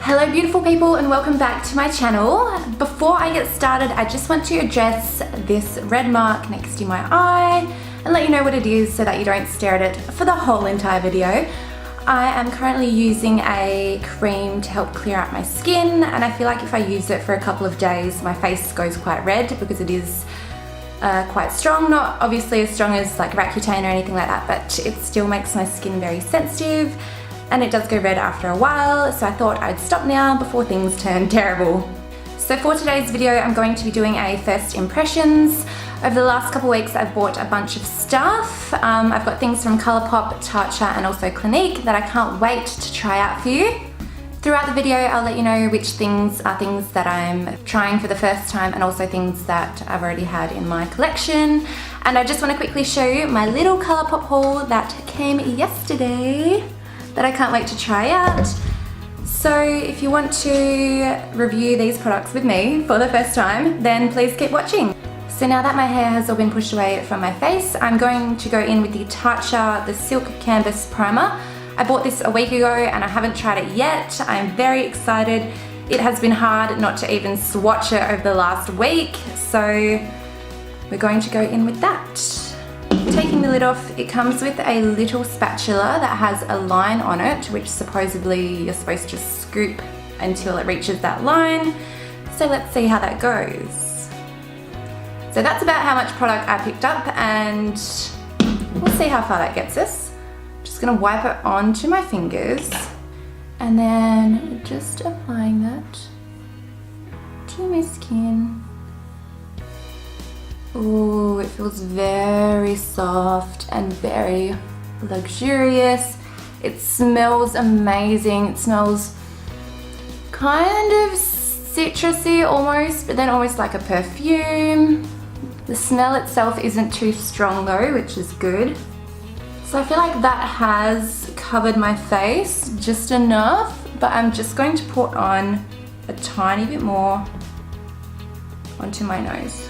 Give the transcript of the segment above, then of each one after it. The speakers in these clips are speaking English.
Hello beautiful people and welcome back to my channel. Before I get started, I just want to address this red mark next to my eye and let you know what it is so that you don't stare at it for the whole entire video. I am currently using a cream to help clear out my skin, and I feel like if I use it for a couple of days my face goes quite red because it is quite strong. Not obviously as strong as like Accutane or anything like that, but it still makes my skin very sensitive. And it does go red after a while, so I thought I'd stop now before things turn terrible. So for today's video, I'm going to be doing a first impressions. Over the last couple of weeks, I've bought a bunch of stuff. I've got things from Colourpop, Tatcha, and also Clinique that I can't wait to try out for you. Throughout the video, I'll let you know which things are things that I'm trying for the first time and also things that I've already had in my collection. And I just want to quickly show you my little Colourpop haul that came yesterday that I can't wait to try out. So if you want to review these products with me for the first time, then please keep watching. So now that my hair has all been pushed away from my face, I'm going to go in with the Tatcha, the Silk Canvas Primer. I bought this a week ago and I haven't tried it yet. I'm very excited. It has been hard not to even swatch it over the last week, so we're going to go in with that. Taking the lid off, it comes with a little spatula that has a line on it, which supposedly you're supposed to scoop until it reaches that line. So let's see how that goes. So that's about how much product I picked up, and we'll see how far that gets us. Just gonna wipe it onto my fingers and then just applying that to my skin. Ooh, it feels very soft and very luxurious. It smells amazing. It smells kind of citrusy almost, but then almost like a perfume. The smell itself isn't too strong though, which is good. So I feel like that has covered my face just enough, but I'm just going to put on a tiny bit more onto my nose.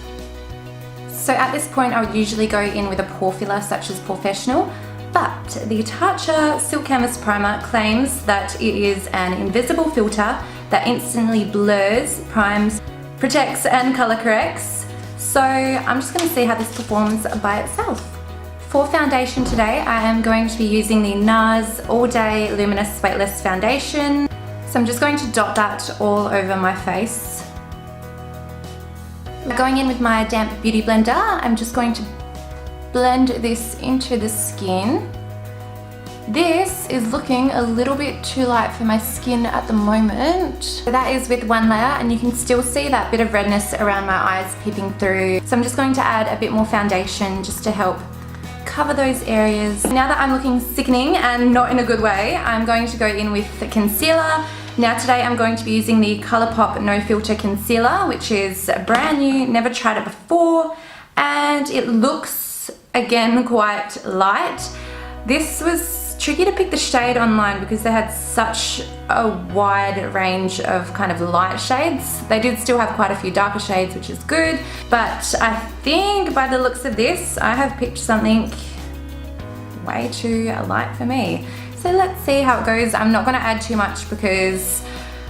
So at this point I would usually go in with a pore filler such as Professional, but the Tatcha Silk Canvas Primer claims that it is an invisible filter that instantly blurs, primes, protects and color corrects. So I'm just going to see how this performs by itself. For foundation today I am going to be using the NARS All Day Luminous Weightless Foundation. So I'm just going to dot that all over my face. Going in with my damp beauty blender, I'm just going to blend this into the skin. This is looking a little bit too light for my skin at the moment. So that is with one layer, and you can still see that bit of redness around my eyes peeping through. So I'm just going to add a bit more foundation just to help cover those areas. Now that I'm looking sickening and not in a good way, I'm going to go in with the concealer. Now today I'm going to be using the Colourpop No Filter Concealer, which is brand new, never tried it before, and it looks, again, quite light. This was tricky to pick the shade online because they had such a wide range of kind of light shades. They did still have quite a few darker shades, which is good, but I think by the looks of this, I have picked something way too light for me. So let's see how it goes. I'm not going to add too much because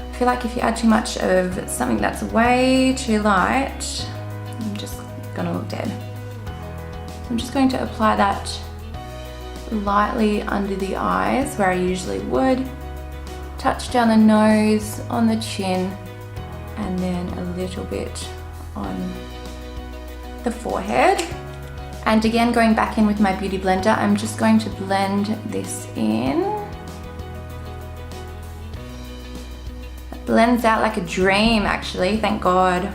I feel like if you add too much of something that's way too light, I'm just going to look dead. So I'm just going to apply that lightly under the eyes where I usually would. Touch down the nose, on the chin, and then a little bit on the forehead. And again, going back in with my beauty blender, I'm just going to blend this in. It blends out like a dream actually, thank God.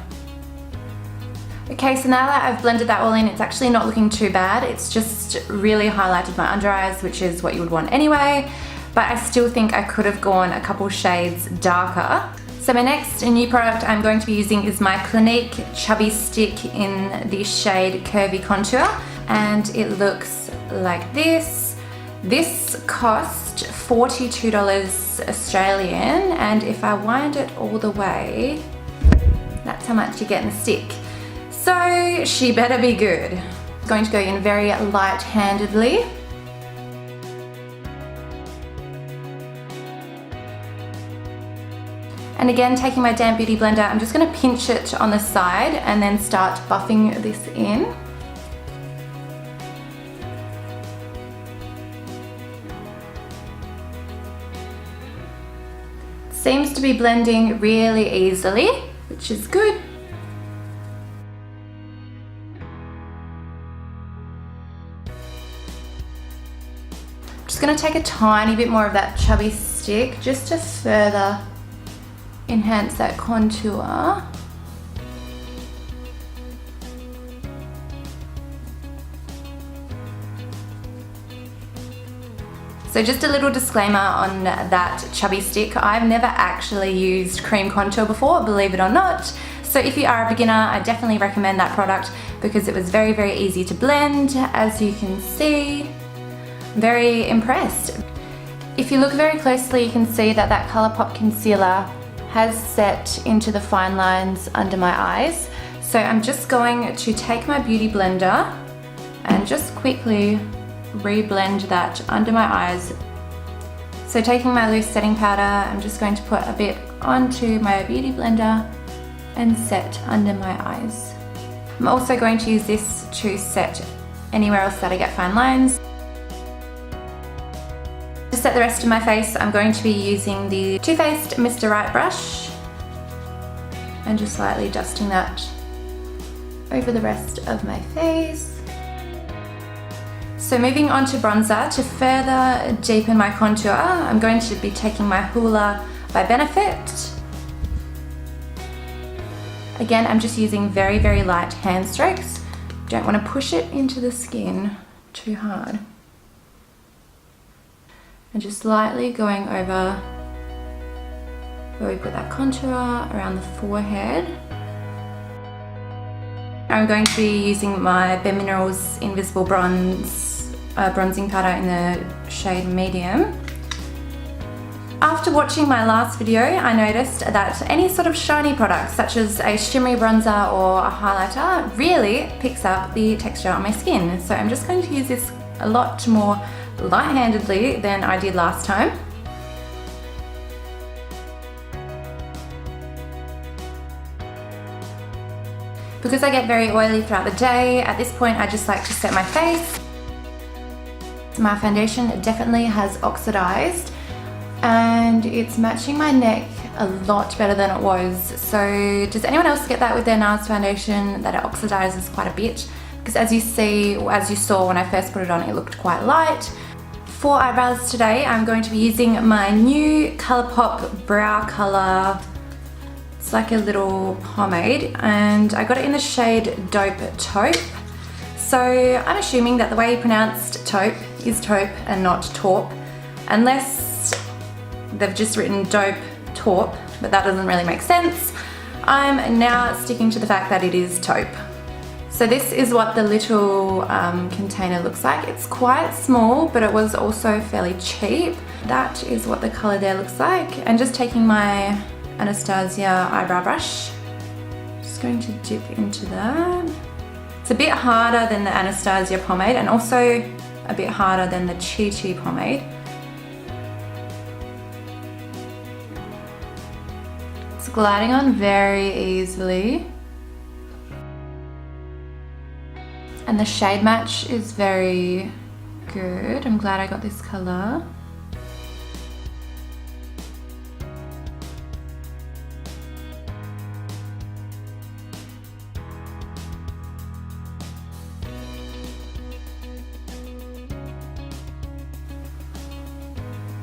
Okay, so now that I've blended that all in, it's actually not looking too bad. It's just really highlighted my under eyes, which is what you would want anyway, but I still think I could have gone a couple shades darker. So my next new product I'm going to be using is my Clinique Chubby Stick in the shade Curvy Contour, and it looks like this. This cost $42 Australian, and if I wind it all the way, that's how much you get in the stick. So she better be good. I'm going to go in very light-handedly. And again, taking my damp beauty blender, I'm just going to pinch it on the side and then start buffing this in. Seems to be blending really easily, which is good. Just going to take a tiny bit more of that chubby stick just to further enhance that contour. So just a little disclaimer on that chubby stick. I've never actually used cream contour before, believe it or not. So if you are a beginner, I definitely recommend that product because it was very, very easy to blend. As you can see, very impressed. If you look very closely, you can see that that Colourpop concealer has set into the fine lines under my eyes. So I'm just going to take my beauty blender and just quickly re-blend that under my eyes. So taking my loose setting powder, I'm just going to put a bit onto my beauty blender and set under my eyes. I'm also going to use this to set anywhere else that I get fine lines. To set the rest of my face, I'm going to be using the Too Faced Mr. Right brush and just slightly dusting that over the rest of my face. So moving on to bronzer, to further deepen my contour, I'm going to be taking my Hoola by Benefit. Again, I'm just using very, very light hand strokes. Don't want to push it into the skin too hard. And just lightly going over where we put that contour around the forehead. I'm going to be using my Bare Minerals Invisible bronzing powder in the shade medium. After watching my last video, I noticed that any sort of shiny product, such as a shimmery bronzer or a highlighter, really picks up the texture on my skin. So I'm just going to use this a lot more light-handedly than I did last time. Because I get very oily throughout the day, at this point I just like to set my face. My foundation definitely has oxidized and it's matching my neck a lot better than it was. So does anyone else get that with their NARS foundation, that it oxidizes quite a bit? Because as you saw when I first put it on, it looked quite light. For eyebrows today, I'm going to be using my new Colourpop brow color. It's like a little pomade and I got it in the shade Dope Taupe. So I'm assuming that the way you pronounced taupe is taupe and not taupe, unless they've just written dope taupe, but that doesn't really make sense. I'm now sticking to the fact that it is taupe. So this is what the little container looks like. It's quite small, but it was also fairly cheap. That is what the color there looks like. And just taking my Anastasia eyebrow brush, just going to dip into that. It's a bit harder than the Anastasia pomade and also a bit harder than the Chi Chi pomade. It's gliding on very easily. And the shade match is very good. I'm glad I got this color.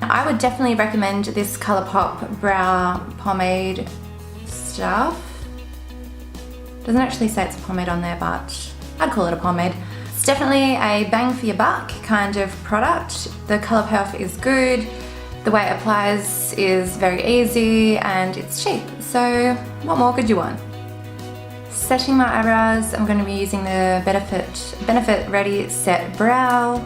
I would definitely recommend this Colourpop brow pomade stuff. Doesn't actually say it's a pomade on there, but I'd call it a pomade. It's definitely a bang for your buck kind of product. The colour perf is good, the way it applies is very easy, and it's cheap. So what more could you want? Setting my eyebrows, I'm going to be using the Benefit Ready Set Brow.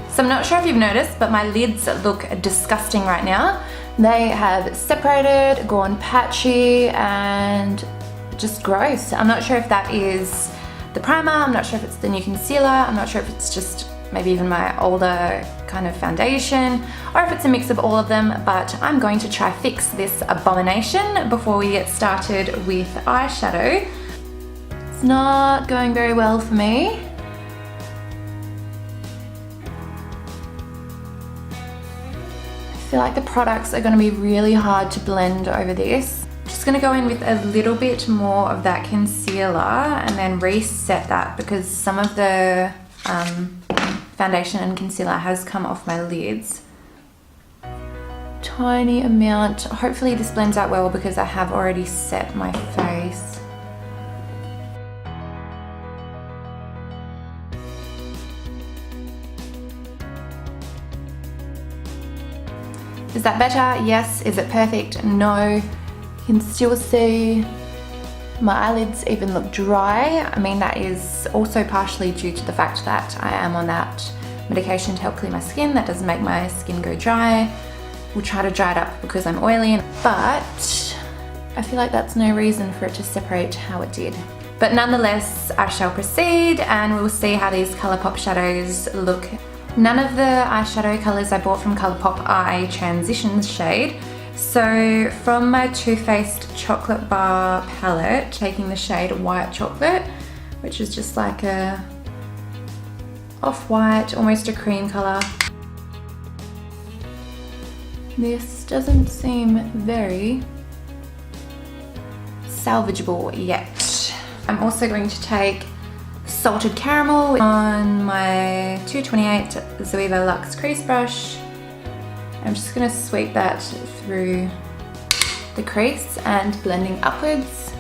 So I'm not sure if you've noticed, but my lids look disgusting right now. They have separated, gone patchy, and just gross. I'm not sure if that is the primer, I'm not sure if it's the new concealer, I'm not sure if it's just maybe even my older kind of foundation, or if it's a mix of all of them, but I'm going to try fix this abomination before we get started with eyeshadow. It's not going very well for me. I feel like the products are going to be really hard to blend over this. Just going to go in with a little bit more of that concealer and then reset that, because some of the foundation and concealer has come off my lids. Tiny amount. Hopefully this blends out well because I have already set my face. Is that better? Yes. Is it perfect? No. You can still see my eyelids even look dry. I mean, that is also partially due to the fact that I am on that medication to help clear my skin. That doesn't make my skin go dry. We'll try to dry it up because I'm oily, but I feel like that's no reason for it to separate how it did. But nonetheless, I shall proceed and we'll see how these Colourpop shadows look. None of the eyeshadow colours I bought from Colourpop are a transition shade. So from my Too Faced Chocolate Bar palette, taking the shade White Chocolate, which is just like a off-white, almost a cream colour. This doesn't seem very salvageable yet. I'm also going to take Salted Caramel on my 228 Zoeva Luxe Crease Brush. I'm just going to sweep that through the crease and blending upwards.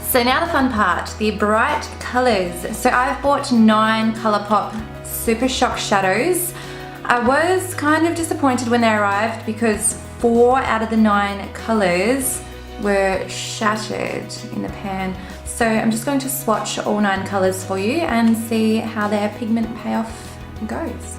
So now the fun part, the bright colours. So I've bought 9 Colourpop Super Shock shadows. I was kind of disappointed when they arrived because 4 out of the 9 colours were shattered in the pan. So I'm just going to swatch all 9 colours for you and see how their pigment payoff goes.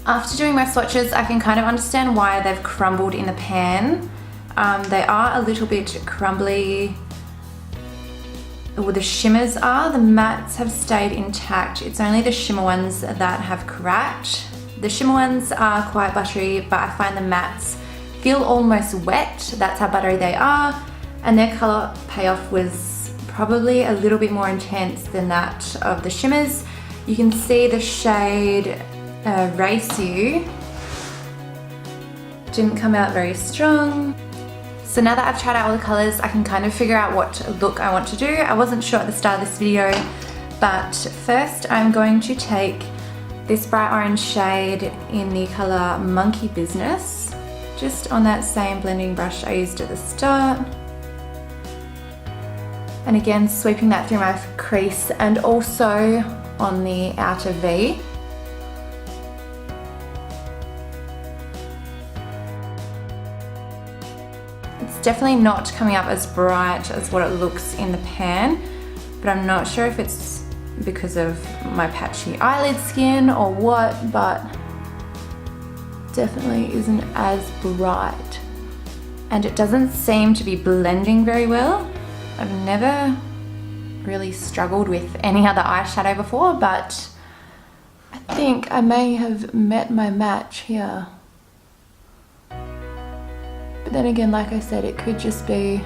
After doing my swatches, I can kind of understand why they've crumbled in the pan. They are a little bit crumbly. Well, the shimmers are, the mattes have stayed intact. It's only the shimmer ones that have cracked. The shimmer ones are quite buttery, but I find the mattes feel almost wet. That's how buttery they are. And their colour payoff was probably a little bit more intense than that of the shimmers. You can see the shade Race You didn't come out very strong. So now that I've tried out all the colours, I can kind of figure out what look I want to do. I wasn't sure at the start of this video, but first I'm going to take this bright orange shade in the colour Monkey Business, just on that same blending brush I used at the start. And again, sweeping that through my crease and also on the outer V. It's definitely not coming up as bright as what it looks in the pan, but I'm not sure if it's because of my patchy eyelid skin or what, but definitely isn't as bright. And it doesn't seem to be blending very well. I've never really struggled with any other eyeshadow before, but I think I may have met my match here. But then again, like I said, it could just be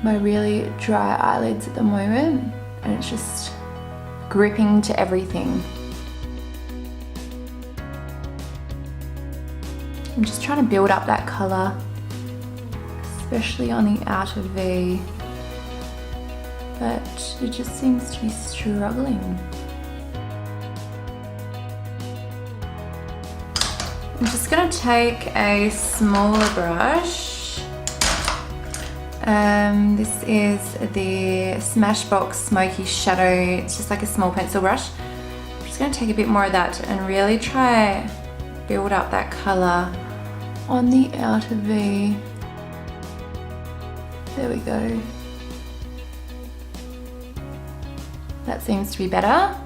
my really dry eyelids at the moment, and it's just gripping to everything. I'm just trying to build up that colour, especially on the outer V, but it just seems to be struggling. I'm just going to take a smaller brush. This is the Smashbox Smoky Shadow. It's just like a small pencil brush. I'm just going to take a bit more of that and really try build up that colour on the outer V. There we go. That seems to be better.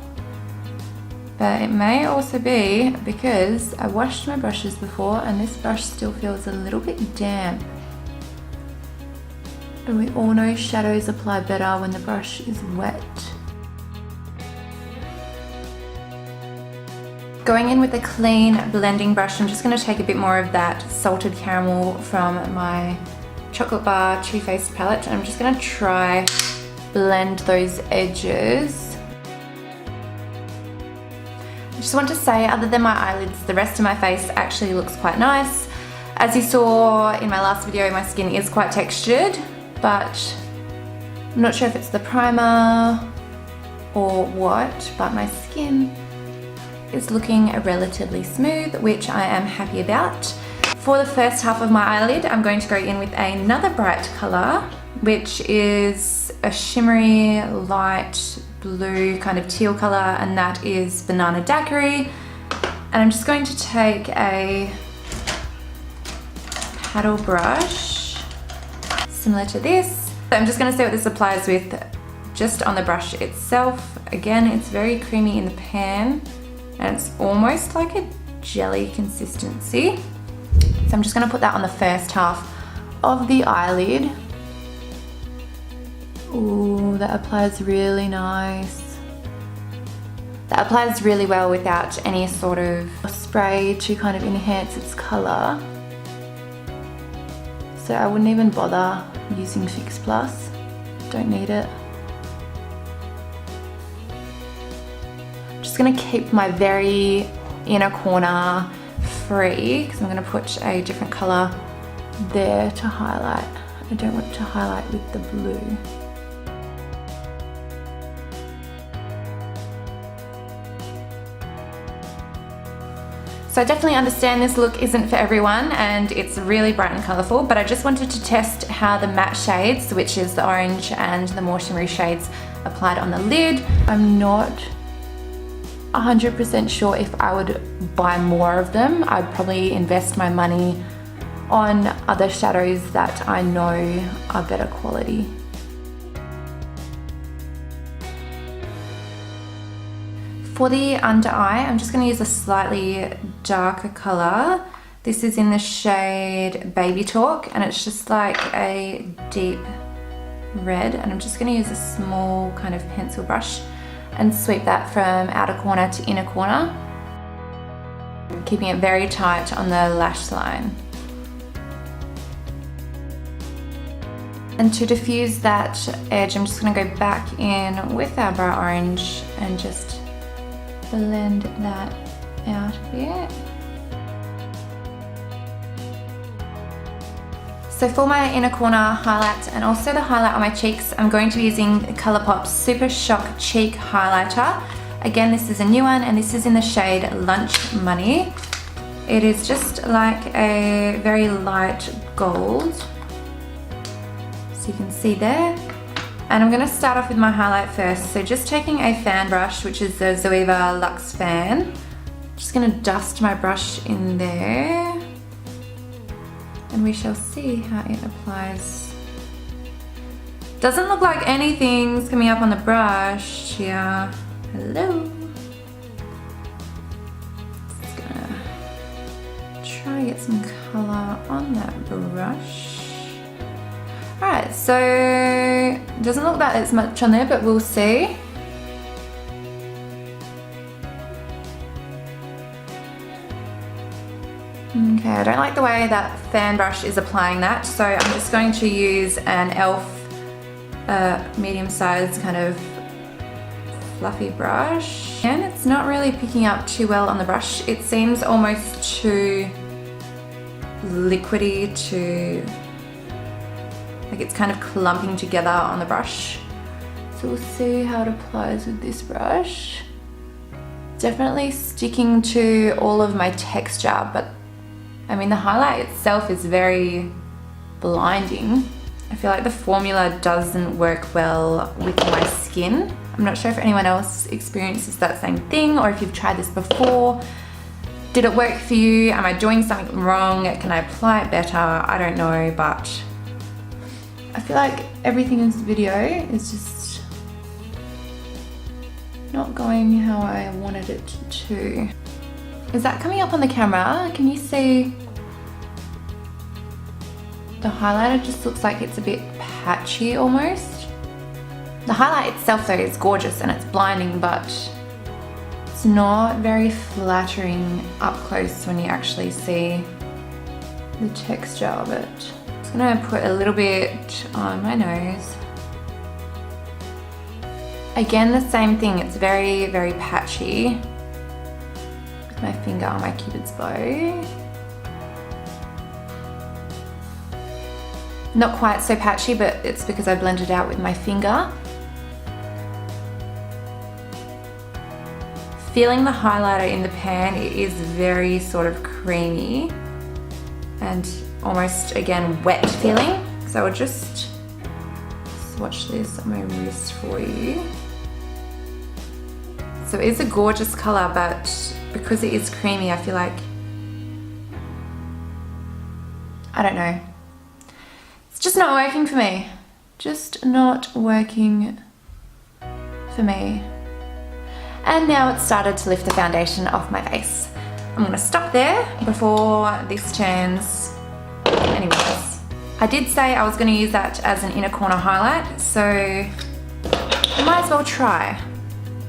But it may also be because I washed my brushes before and this brush still feels a little bit damp. And we all know shadows apply better when the brush is wet. Going in with a clean blending brush, I'm just going to take a bit more of that salted caramel from my chocolate bar Too Faced palette, and I'm just going to try blend those edges. I just want to say, other than my eyelids, the rest of my face actually looks quite nice. As you saw in my last video, my skin is quite textured, but I'm not sure if it's the primer or what, but my skin is looking relatively smooth, which I am happy about. For the first half of my eyelid, I'm going to go in with another bright color, which is a shimmery light blue kind of teal color, and that is Banana Daiquiri. And I'm just going to take a paddle brush similar to this. So I'm just going to see what this applies with just on the brush itself. Again, it's very creamy in the pan and it's almost like a jelly consistency. So I'm just going to put that on the first half of the eyelid. Ooh, that applies really nice. That applies really well without any sort of spray to kind of enhance its color. So I wouldn't even bother using Fix Plus. Don't need it. I'm just gonna keep my very inner corner free because I'm gonna put a different color there to highlight. I don't want to highlight with the blue. So I definitely understand this look isn't for everyone and it's really bright and colourful, but I just wanted to test how the matte shades, which is the orange and the more shimmery shades, applied on the lid. I'm not 100% sure if I would buy more of them. I'd probably invest my money on other shadows that I know are better quality. For the under eye, I'm just going to use a slightly darker colour. This is in the shade Baby Talk and it's just like a deep red, and I'm just going to use a small kind of pencil brush and sweep that from outer corner to inner corner, keeping it very tight on the lash line. And to diffuse that edge, I'm just going to go back in with our bright orange and just blend that out a bit. So for my inner corner highlight and also the highlight on my cheeks, I'm going to be using Colourpop's Super Shock Cheek Highlighter. Again, this is a new one and this is in the shade Lunch Money. It is just like a very light gold, so you can see there. And I'm going to start off with my highlight first. So just taking a fan brush, which is the Zoeva Luxe Fan. Just going to dust my brush in there. And we shall see how it applies. Doesn't look like anything's coming up on the brush here. Hello. Just gonna try to get some color on that brush. Alright, so it doesn't look like there's much on there, but we'll see. Okay, I don't like the way that fan brush is applying that, so I'm just going to use an e.l.f. Medium-sized kind of fluffy brush. And it's not really picking up too well on the brush. It seems almost too liquidy, like it's kind of clumping together on the brush. So we'll see how it applies with this brush. Definitely sticking to all of my texture, but I mean the highlight itself is very blinding. I feel like the formula doesn't work well with my skin. I'm not sure if anyone else experiences that same thing or if you've tried this before. Did it work for you? Am I doing something wrong? Can I apply it better? I don't know, but I feel like everything in this video is just not going how I wanted it to. Is that coming up on the camera? Can you see? The highlighter just looks like it's a bit patchy almost. The highlight itself though is gorgeous and it's blinding, but it's not very flattering up close when you actually see the texture of it. I'm just gonna put a little bit on my nose. Again, the same thing, it's very, very patchy. With my finger on my cupid's bow. Not quite so patchy, but it's because I blended out with my finger. Feeling the highlighter in the pan, it is very sort of creamy and almost, again, wet feeling. So I'll just swatch this on my wrist for you. So it is a gorgeous color, but because it is creamy, I feel like, I don't know. It's just not working for me. Just not working for me. And now it's started to lift the foundation off my face. I'm gonna stop there before this turns. Anyways, I did say I was gonna use that as an inner corner highlight, so I might as well try.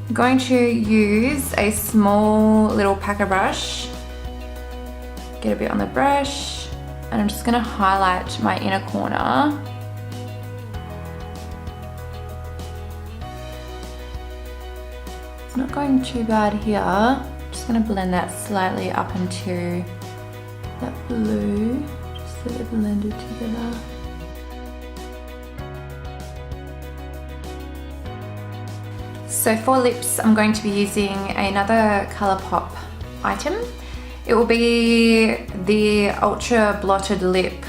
I'm going to use a small little packer brush, get a bit on the brush, and I'm just gonna highlight my inner corner. It's not going too bad here. I'm just gonna blend that slightly up into that blue, just so they're blended together. So for lips, I'm going to be using another Colourpop item. It will be the Ultra Blotted Lip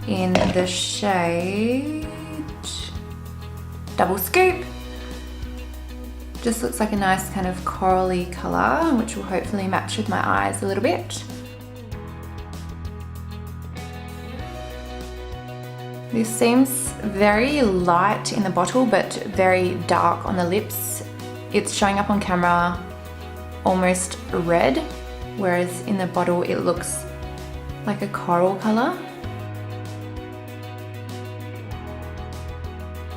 in the shade Double Scoop. Just looks like a nice kind of corally colour, which will hopefully match with my eyes a little bit. This seems very light in the bottle, but very dark on the lips. It's showing up on camera almost red, whereas in the bottle it looks like a coral colour.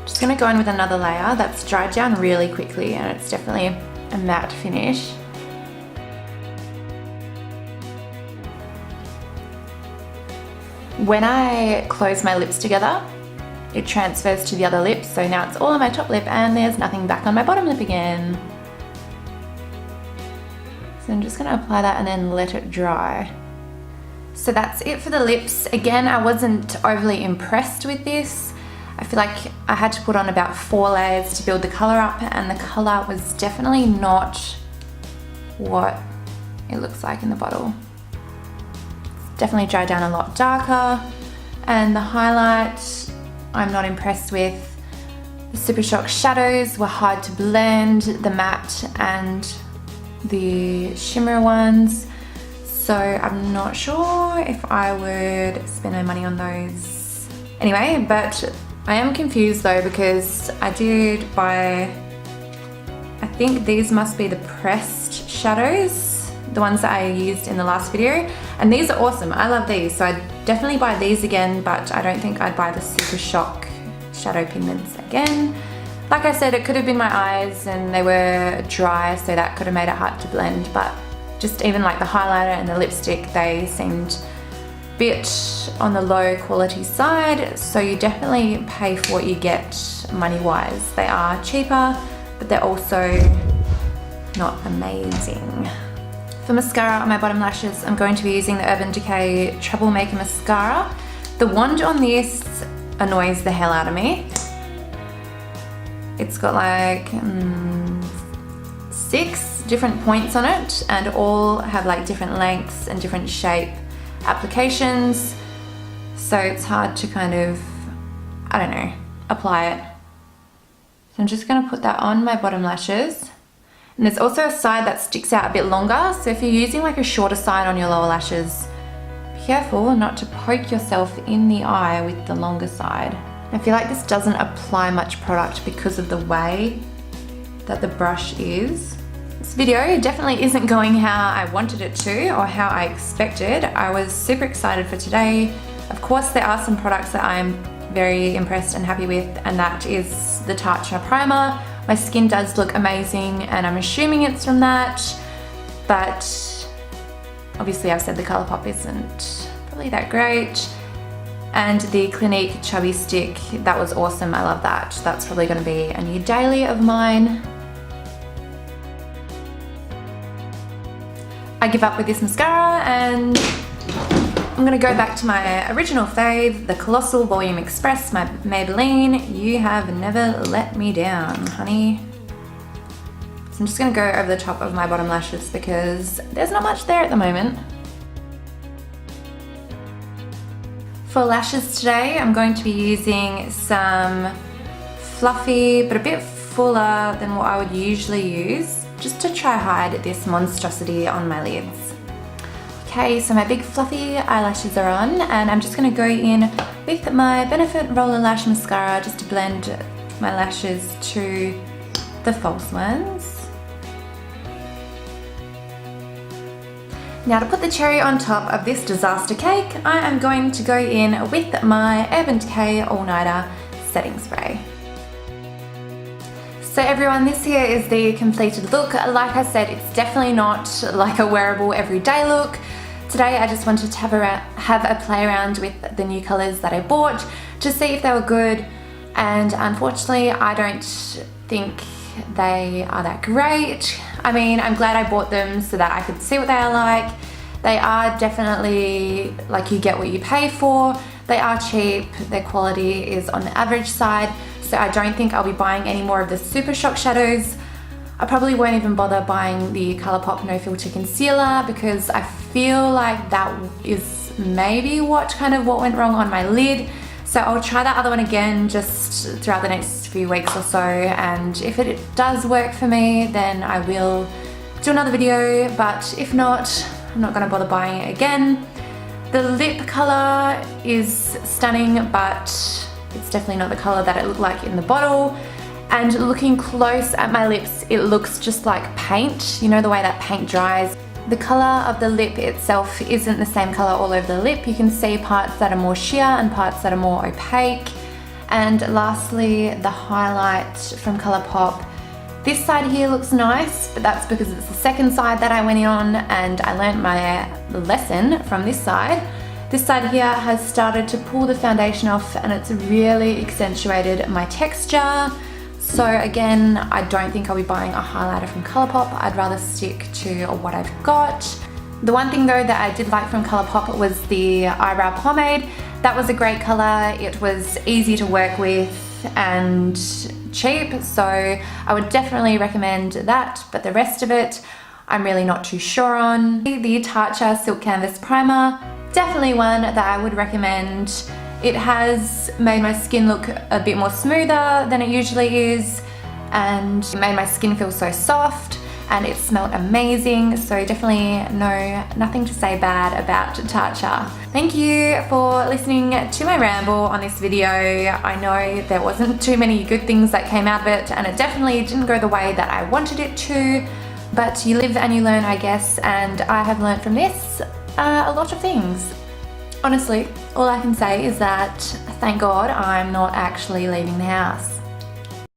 Just gonna go in with another layer that's dried down really quickly, and it's definitely a matte finish. When I close my lips together, it transfers to the other lip, so now it's all on my top lip and there's nothing back on my bottom lip again. So I'm just gonna apply that and then let it dry. So that's it for the lips. Again, I wasn't overly impressed with this. I feel like I had to put on about 4 layers to build the color up, and the color was definitely not what it looks like in the bottle. Definitely dried down a lot darker, and the highlight I'm not impressed with. The Super Shock shadows were hard to blend, the matte and the shimmer ones, so I'm not sure if I would spend my money on those anyway. But I am confused though, because I did buy, I think these must be the pressed shadows, the ones that I used in the last video, and these are awesome. I love these, so I'd definitely buy these again, but I don't think I'd buy the Super Shock shadow pigments again. Like I said, it could have been my eyes and they were dry, so that could have made it hard to blend, but just even like the highlighter and the lipstick, they seemed a bit on the low quality side, so you definitely pay for what you get money-wise. They are cheaper, but they're also not amazing. For mascara on my bottom lashes, I'm going to be using the Urban Decay Troublemaker Mascara. The wand on this annoys the hell out of me. It's got like 6 different points on it, and all have like different lengths and different shape applications. So it's hard to kind of, I don't know, apply it. So I'm just gonna put that on my bottom lashes. And there's also a side that sticks out a bit longer, so if you're using like a shorter side on your lower lashes, be careful not to poke yourself in the eye with the longer side. I feel like this doesn't apply much product because of the way that the brush is. This video definitely isn't going how I wanted it to or how I expected. I was super excited for today. Of course, there are some products that I'm very impressed and happy with, and that is the Tatcha primer. My skin does look amazing and I'm assuming it's from that, but obviously I've said the Colourpop isn't probably that great. And the Clinique Chubby Stick, that was awesome, I love that. That's probably gonna be a new daily of mine. I give up with this mascara and I'm gonna go back to my original fave, the Colossal Volume Express, my Maybelline. You have never let me down, honey. So I'm just gonna go over the top of my bottom lashes because there's not much there at the moment. For lashes today, I'm going to be using some fluffy, but a bit fuller than what I would usually use, just to try hide this monstrosity on my lids. Okay, so my big fluffy eyelashes are on, and I'm just gonna go in with my Benefit Roller Lash Mascara just to blend my lashes to the false ones. Now to put the cherry on top of this disaster cake, I am going to go in with my Urban Decay All Nighter Setting Spray. So everyone, this here is the completed look. Like I said, it's definitely not like a wearable everyday look. Today I just wanted to have a play around with the new colours that I bought to see if they were good, and unfortunately I don't think they are that great. I mean, I'm glad I bought them so that I could see what they are like. They are definitely like you get what you pay for. They are cheap, their quality is on the average side, so I don't think I'll be buying any more of the Super Shock shadows. I probably won't even bother buying the Colourpop No Filter Concealer because I feel like that is maybe what went wrong on my lid. So I'll try that other one again just throughout the next few weeks or so, and if it does work for me, then I will do another video, but if not, I'm not gonna bother buying it again. The lip color is stunning, but it's definitely not the color that it looked like in the bottle. And looking close at my lips, it looks just like paint. You know the way that paint dries? The color of the lip itself isn't the same color all over the lip. You can see parts that are more sheer and parts that are more opaque. And lastly, the highlight from Colourpop. This side here looks nice, but that's because it's the second side that I went in on, and I learned my lesson from this side. This side here has started to pull the foundation off, and it's really accentuated my texture. So again, I don't think I'll be buying a highlighter from Colourpop. I'd rather stick to what I've got. The one thing though that I did like from Colourpop was the eyebrow pomade. That was a great color. It was easy to work with and cheap, so I would definitely recommend that, but the rest of it, I'm really not too sure on. The Tatcha Silk Canvas Primer, definitely one that I would recommend. It has made my skin look a bit more smoother than it usually is, and it made my skin feel so soft, and it smelled amazing, so definitely nothing to say bad about Tatcha. Thank you for listening to my ramble on this video. I know there wasn't too many good things that came out of it, and it definitely didn't go the way that I wanted it to, but you live and you learn, I guess, and I have learned from this a lot of things. Honestly, all I can say is that thank God I'm not actually leaving the house.